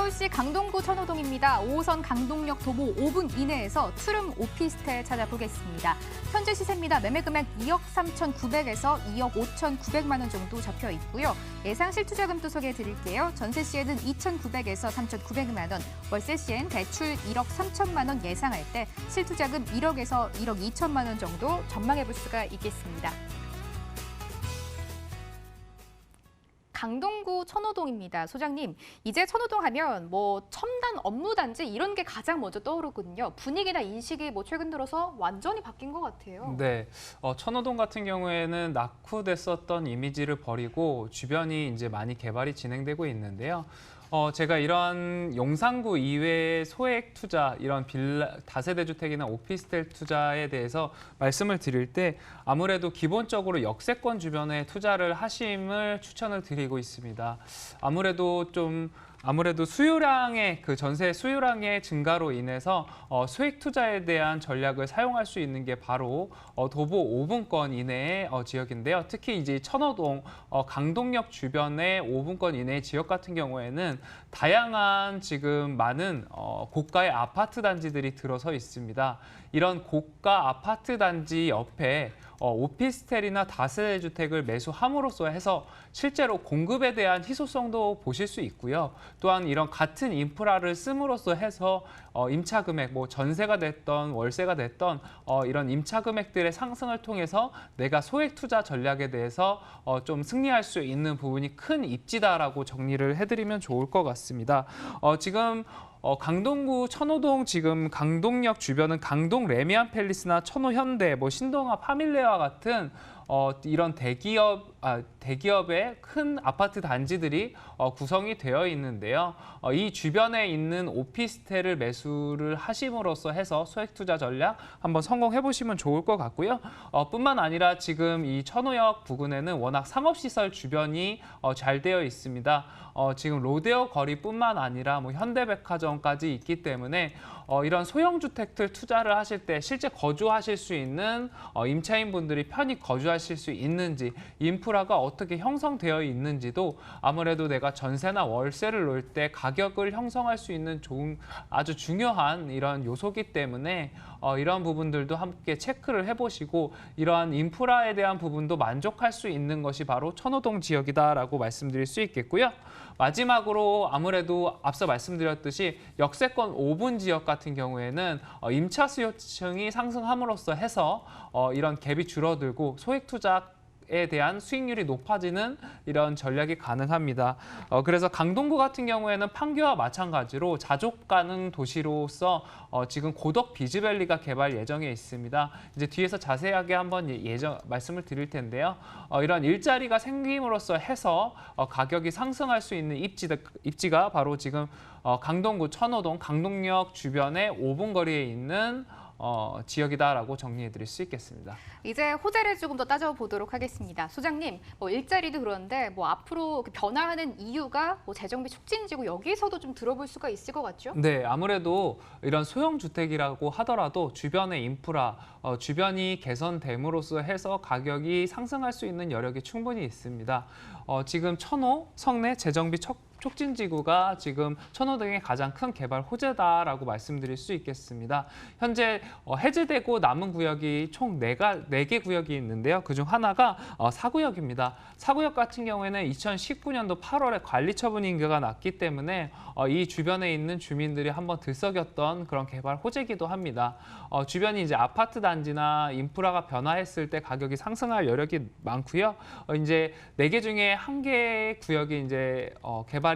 서울시 강동구 천호동입니다. 5호선 강동역 도보 5분 이내에서 투룸 오피스텔 찾아보겠습니다. 현재 시세입니다. 매매 금액 2억 3,900에서 2억 5,900만 원 정도 잡혀 있고요. 예상 실투자금도 소개해 드릴게요. 전세 시에는 2,900에서 3,900만 원, 월세 시엔 대출 1억 3천만 원 예상할 때 실투자금 1억에서 1억 2천만 원 정도 전망해 볼 수가 있겠습니다. 강동구 천호동입니다. 소장님, 이제 천호동 하면 첨단 업무단지 이런 게 가장 먼저 떠오르거든요. 분위기나 인식이 최근 들어서 완전히 바뀐 것 같아요. 네, 천호동 같은 경우에는 낙후됐었던 이미지를 버리고 주변이 이제 많이 개발이 진행되고 있는데요. 제가 이런 용산구 이외의 소액 투자, 이런 빌라, 다세대 주택이나 오피스텔 투자에 대해서 말씀을 드릴 때 아무래도 기본적으로 역세권 주변에 투자를 하심을 추천을 드리고 있습니다. 아무래도 수요량의 전세 수요량의 증가로 인해서 소액 투자에 대한 전략을 사용할 수 있는 게 바로 도보 5분권 이내의 지역인데요. 특히 이제 천호동 강동역 주변의 5분권 이내의 지역 같은 경우에는 다양한 지금 많은 고가의 아파트 단지들이 들어서 있습니다. 이런 고가 아파트 단지 옆에 오피스텔이나 다세대 주택을 매수함으로써 해서 실제로 공급에 대한 희소성도 보실 수 있고요. 또한 이런 같은 인프라를 씀으로써 해서 임차 금액, 전세가 됐던 월세가 됐던 이런 임차 금액들의 상승을 통해서 내가 소액 투자 전략에 대해서 좀 승리할 수 있는 부분이 큰 입지다라고 정리를 해드리면 좋을 것 같습니다. 지금 강동구 천호동 지금 강동역 주변은 강동 레미안 팰리스나 천호현대, 신동아 파밀레와 같은 이런 대기업의 큰 아파트 단지들이 구성이 되어 있는데요. 이 주변에 있는 오피스텔을 매수를 하심으로써 해서 소액 투자 전략 한번 성공해 보시면 좋을 것 같고요. 뿐만 아니라 지금 이 천호역 부근에는 워낙 상업시설 주변이 잘 되어 있습니다. 지금 로데오 거리뿐만 아니라 현대백화점까지 있기 때문에 이런 소형 주택들 투자를 하실 때 실제 거주하실 수 있는 임차인분들이 편히 거주하실 수 있는지, 인프라가 어떻게 형성되어 있는지도 아무래도 내가 전세나 월세를 놓을 때 가격을 형성할 수 있는 아주 중요한 이런 요소기 때문에 이러한 부분들도 함께 체크를 해보시고 이러한 인프라에 대한 부분도 만족할 수 있는 것이 바로 천호동 지역이다라고 말씀드릴 수 있겠고요. 마지막으로 아무래도 앞서 말씀드렸듯이 역세권 5분 지역 같은 경우에는 임차 수요층이 상승함으로써 해서 이런 갭이 줄어들고 소액 투자에 대한 수익률이 높아지는 이런 전략이 가능합니다. 그래서 강동구 같은 경우에는 판교와 마찬가지로 자족 가능 도시로서 지금 고덕 비즈밸리가 개발 예정에 있습니다. 이제 뒤에서 자세하게 한번 말씀을 드릴 텐데요. 이런 일자리가 생김으로써 해서 가격이 상승할 수 있는 입지가 바로 지금 강동구 천호동 강동역 주변의 5분 거리에 있는 지역이다라고 정리해드릴 수 있겠습니다. 이제 호재를 조금 더 따져보도록 하겠습니다. 소장님, 일자리도 그런데 앞으로 변화하는 이유가 재정비 촉진지구 여기서도 좀 들어볼 수가 있을 것 같죠? 네, 아무래도 이런 소형 주택이라고 하더라도 주변의 인프라, 주변이 개선됨으로써 해서 가격이 상승할 수 있는 여력이 충분히 있습니다. 지금 천호, 성내 재정비 촉진지구가 지금 천호동의 가장 큰 개발 호재다라고 말씀드릴 수 있겠습니다. 현재 해제되고 남은 구역이 총 4개 구역이 있는데요. 그중 하나가 4구역입니다. 4구역 같은 경우에는 2019년도 8월에 관리처분 인가가 났기 때문에 이 주변에 있는 주민들이 한번 들썩였던 그런 개발 호재이기도 합니다. 주변이 이제 아파트 단지나 인프라가 변화했을 때 가격이 상승할 여력이 많고요. 이제 4개 중에 1개 구역이 이제 개발이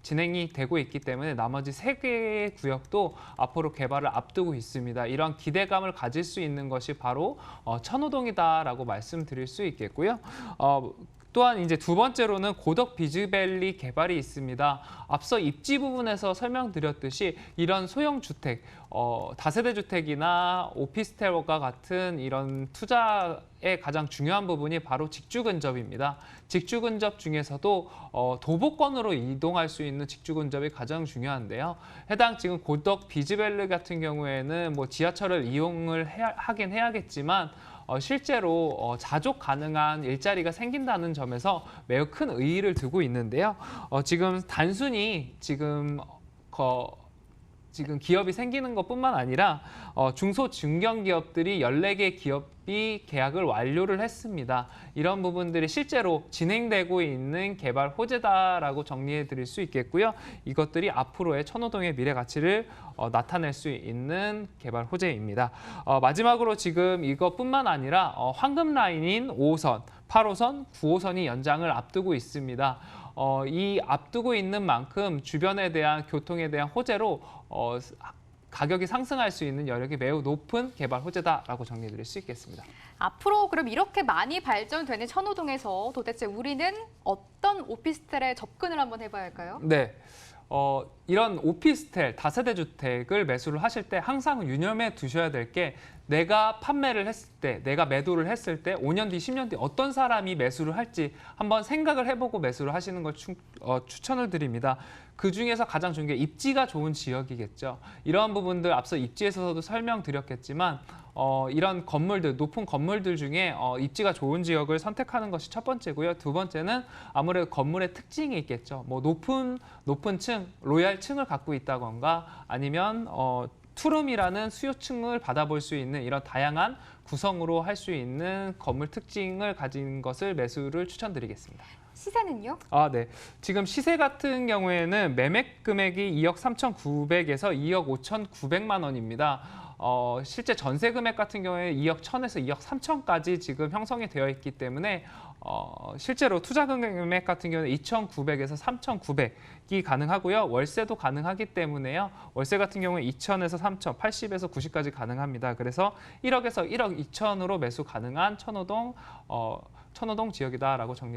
진행이 되고 있기 때문에 나머지 3개의 구역도 앞으로 개발을 앞두고 있습니다. 이런 기대감을 가질 수 있는 것이 바로 천호동이다라고 말씀드릴 수 있겠고요. 또한 이제 두 번째로는 고덕 비즈밸리 개발이 있습니다. 앞서 입지 부분에서 설명드렸듯이 이런 소형 주택, 다세대 주택이나 오피스텔과 같은 이런 투자의 가장 중요한 부분이 바로 직주 근접입니다. 직주 근접 중에서도 도보권으로 이동할 수 있는 직주 근접이 가장 중요한데요. 해당 지금 고덕 비즈밸리 같은 경우에는 지하철을 이용을 하긴 해야겠지만 실제로 자족 가능한 일자리가 생긴다는 점에서 매우 큰 의의를 두고 있는데요. 지금 단순히 지금 기업이 생기는 것뿐만 아니라 중소 중견기업들이 14개 기업이 계약을 완료를 했습니다. 이런 부분들이 실제로 진행되고 있는 개발 호재다라고 정리해 드릴 수 있겠고요. 이것들이 앞으로의 천호동의 미래 가치를 나타낼 수 있는 개발 호재입니다. 마지막으로 지금 이것뿐만 아니라 황금 라인인 5호선, 8호선, 9호선이 연장을 앞두고 있습니다. 이 앞두고 있는 만큼 주변에 대한 교통에 대한 호재로 가격이 상승할 수 있는 여력이 매우 높은 개발 호재다라고 정리해드릴 수 있겠습니다. 앞으로 그럼 이렇게 많이 발전되는 천호동에서 도대체 우리는 어떤 오피스텔에 접근을 한번 해봐야 할까요? 네. 이런 오피스텔, 다세대 주택을 매수를 하실 때 항상 유념해 두셔야 될 게 내가 판매를 했을 때, 내가 매도를 했을 때 5년 뒤, 10년 뒤 어떤 사람이 매수를 할지 한번 생각을 해보고 매수를 하시는 걸 추천을 드립니다. 그중에서 가장 중요한 게 입지가 좋은 지역이겠죠. 이러한 부분들 앞서 입지에서도 설명드렸겠지만 이런 건물들, 높은 건물들 중에 입지가 좋은 지역을 선택하는 것이 첫 번째고요. 두 번째는 아무래도 건물의 특징이 있겠죠. 뭐 높은 층, 로얄층을 갖고 있다던가 아니면 투룸이라는 수요층을 받아볼 수 있는 이런 다양한 구성으로 할 수 있는 건물 특징을 가진 것을 매수를 추천드리겠습니다. 시세는요? 네. 지금 시세 같은 경우에는 매매 금액이 2억 3,900에서 2억 5,900만 원입니다. 실제 전세 금액 같은 경우에 2억 1,000에서 2억 3,000까지 지금 형성이 되어 있기 때문에 실제로 투자 금액 같은 경우는 2,900에서 3,900이 가능하고요. 월세도 가능하기 때문에요. 월세 같은 경우는 2,000에서 3,000, 80에서 90까지 가능합니다. 그래서 1억에서 1억 2천으로 매수 가능한 천호동 지역이다라고 정리